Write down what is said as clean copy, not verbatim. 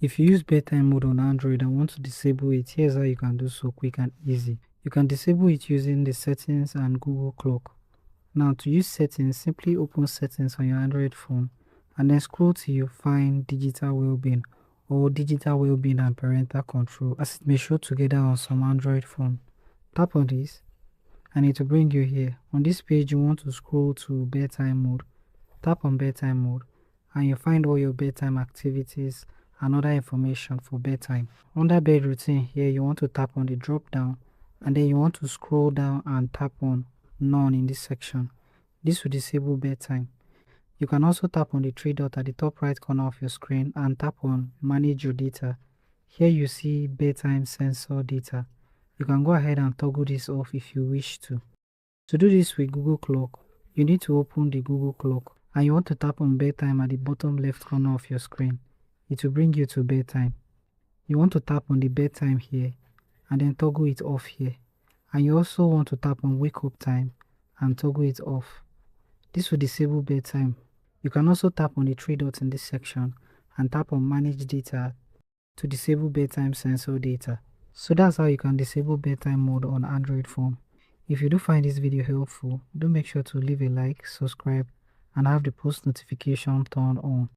If you use bedtime mode on Android and want to disable it, here's how you can do so quick and easy. You can disable it using the settings and Google clock. Now to use settings, simply open settings on your Android phone and then scroll till you find Digital Wellbeing or Digital Wellbeing and Parental Control, as it may show together on some Android phone. Tap on this and it will bring you here. On this page, you want to scroll to bedtime mode. Tap on bedtime mode and you find all your bedtime activities and other information for bedtime. Under bed routine here, you want to tap on the drop down and then you want to scroll down and tap on none in this section. This will disable bedtime. You can also tap on the three dot at the top right corner of your screen and tap on manage your data. Here you see bedtime sensor data. You can go ahead and toggle this off if you wish to. To do this with Google Clock, you need to open the Google Clock and you want to tap on bedtime at the bottom left corner of your screen. It will bring you to bedtime. You want to tap on the bedtime here and then toggle it off here. And you also want to tap on wake up time and toggle it off. This will disable bedtime. You can also tap on the three dots in this section and tap on manage data to disable bedtime sensor data. So that's how you can disable bedtime mode on Android phone. If you do find this video helpful, do make sure to leave a like, subscribe, and have the post notification turned on.